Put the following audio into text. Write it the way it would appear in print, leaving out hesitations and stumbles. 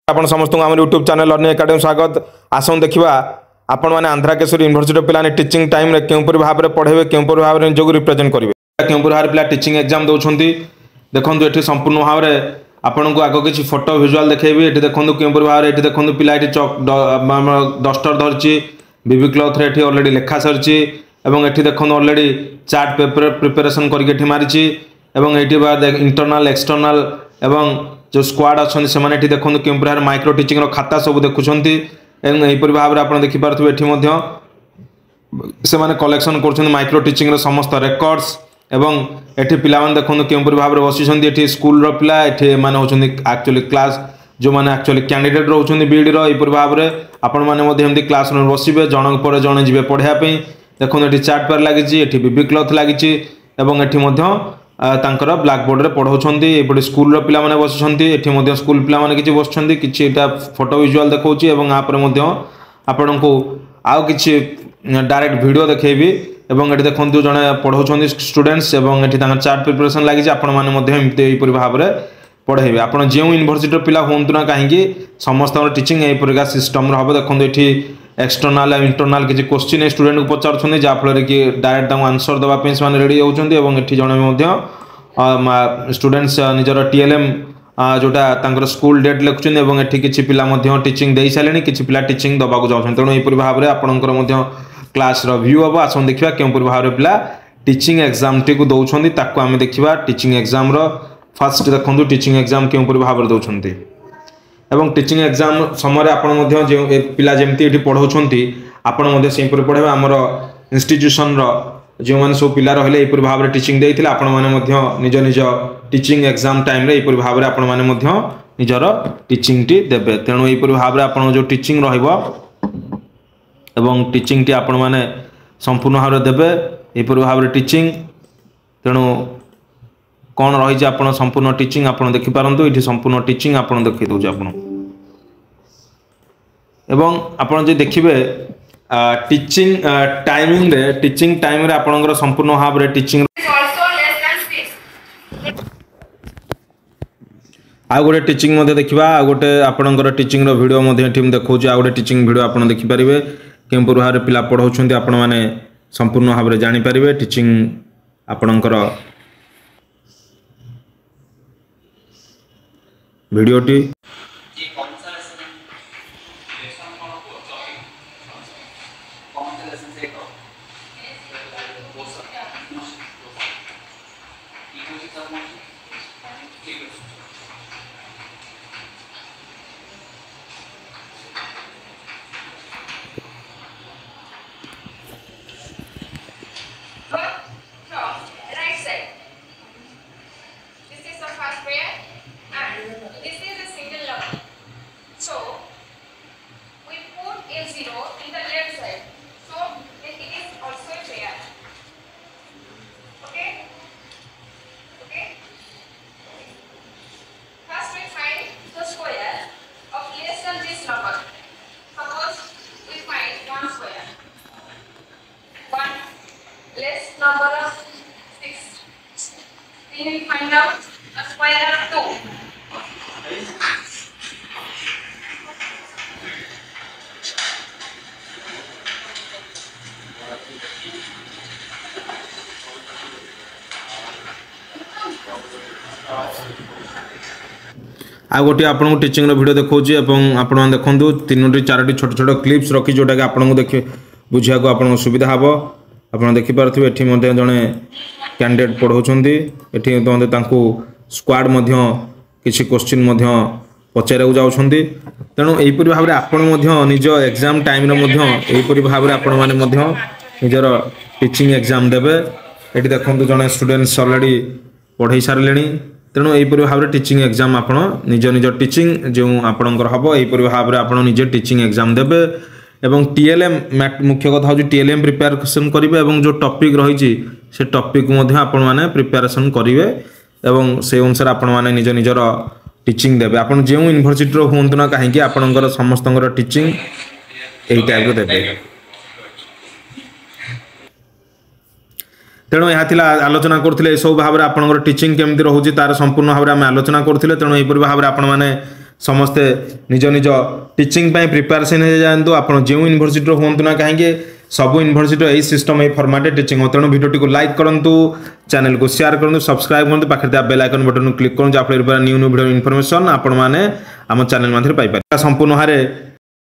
आपण समस्त आम यूट्यूब चैनल लर्निंग एकेडमी स्वागत। आसन देखा आपण मैंने आंध्रा केशरी यूनिवर्सिटी पिलाने टीचिंग टाइम रे क्यों भाव में पढ़े क्यों भाव में निजक रिप्रेजेंट करेंगे क्यों भाव में पिला टीचिंग एग्जाम दौरान देखो ये संपूर्ण भाव में आपन को आग किसी फोटो विजुआल देखेबी। ये देखो क्यों भाव में ये देखो पिला ये डस्टर धरची बीबी क्लथ रे ऑलरेडी लेखा सरी ये देखो ऑलरेडी चार्ट पेपर प्रिपेरेसन करके मारी इंटरनाल एक्सटर्नाल एवं जो स्क्वाड अच्छा से देखो क्यों भाव माइक्रो टीचिंग खाता सब देखुंत यहीपर भाव में आप देखिपे से कलेक्शन कर माइक्रो टीचिंग समस्त रेकर्ड्स एवं ये पिला देखो क्यों भाव में बसी स्कूल पिला ये होती एक्चुअली क्लास जो मैंने एक्चुअली कैंडिडेट रोचे बीईडी रहीपर भाव में आपण मैंने क्लास रूम बसवे जन पर जड़े जी पढ़ाई देखो ये चार्ट पेपर लगी बीबी क्लथ लगी तांकर ब्लैक बोर्ड रे पढ़ाउछंती एपटे स्कूल रो पिला माने बसुछंती एठी मध्ये स्कूल पिला माने किछि बसुछंती किछि एटा फोटो विजुअल देखौछि एवं आ पर मध्ये आपन को आउ किछि डायरेक्ट वीडियो देखैबी एवं एठी देखंतु जने पढ़ाउछंती स्टूडेंट्स एवं एठी तांकर चार्ट प्रिपरेशन लागि जे आपन माने मध्ये एमते एपरि भाव रे पढ़ाइबे। आपन जेउ यूनिवर्सिटी रो पिला होंतु ना काहेकि समस्त टीचिंग एपरिका सिस्टम रो हबो। देखंतु एठी एक्सटर्नाल और इंटरनाल किसी क्वेश्चन स्टूडेंट को पचार जहाँफल कि डायरेक्ट आंसर देवाई से रेडी होती ये जड़े स्टूडेंट्स निजर टीएलएम जोटा स्कूल डेट लिखुं ये किसी पिला टीचिंग दे सारे किसी पिला टीचिंग दबा जाऊँ तेणु यहीपर भाव में आपंकर क्लास व्यू हम आसन देखा क्यों भाव में पिला टीचिंग एग्जाम टी दौरान ताकू आम देखा टीचिंग एग्जाम फास्ट देखो टीचिंग एग्जाम क्यों भाव में दौरान एवं टीचिंग एग्जाम समय आपड़ जो पिला जमी पढ़ाऊँच आपड़ से पढ़े आमर इंस्टीट्यूशन जो मैंने सब पिला रही यहीपर भाव में टीचिंग देते आपण निज निज टीचिंग एग्जाम टाइम यहीपर भाव में आपण निजर टीचिंग टी देवे। तेणु यहीपर भाव में आप जो टीचिंग एवं टीचिंग टी आपण मैंने संपूर्ण भाव में देवे यहीपर भाव में टीचिंग। तेणु कौन रही आप संपूर्ण टीचिंग आप देखिपारतु ये संपूर्ण टीचिंग आप देखी दूचे आप एवं जो देखिए टीचिंग टाइमिंग रे टीचिंग टाइम रे आपनकर संपूर्ण भाव में टीचिंग आ गोटे टीचिंग देखा आ गोटे आपनकर टीचिंग वीडियो देखा आ गोटे टीचिंग वीडियो आप देखिपारे क्यों भाव में पिला पढ़ाऊँ आपण मैंने संपूर्ण भाव में जानीपारे टीचिंग आपनकर वीडियोटी number of 6. We will find out a square of 2. आ गोटे आपको टीचिंग वीडियो देखा देखो 3 4 छोट छोट क्लिप्स रखी जोटा कि आपको देखिए बुझा को आपको सुविधा हम आप देखिपे ये जड़े कैंडिडेट पढ़ाऊँ ये स्क्वाड किसी क्वेश्चन पचार जाऊँ तेणु यहीपर भाव में आपण निज एग्जाम टाइम यहीपर भाव में आपण मैंने निजर टीचिंग एग्जाम देवे। ये देखो जड़े स्टूडेंट्स ऑलरेडी पढ़ाई सारे तेणु यहीपर भाव में टीचिंग एग्जाम आप निज निज टीचिंग जो आपणकर हम यहीपर भाव में आप निजे टीचिंग एग्जाम देवे एवं टीएलएम मुख्य कथा हूँ टीएलएम प्रिपेरेसन करेंगे और जो टॉपिक रही से टॉपिक आपण मैंने प्रिपेरेसन करेंगे एवं से अनुसार आपण मैंने निज निजर टीचिंग देवे। आप जो यूनिवर्सिटी हूँ ना कहीं आपणकर समस्त टीचिंग यही टाइप देवे। तेणु यह आलोचना करते सब भाव में आप टीचिंग केमती रोचे तार संपूर्ण भाव में आम आलोचना करते तेणु यहीपर भाव में आपण मैंने समस्ते निज निज टीचिंग प्रिपेरेसन हो जातु आप जो यूनिवर्सिटी हूँ ना कहीं सब यूनिवर्सिटी यही सिस्टम यही फॉर्मेट टीचिंग हो तेणु वीडियो को लाइक करूँ चैनल को शेयर करूँ सब्सक्राइब करूँ पाखे बेल आइकन बटन क्लिक करूँ जहाँफल न्यू न्यू वीडियो इनफॉरमेशन आपण मैंने आम चैनल मध्य पाइपर संपूर्ण हारे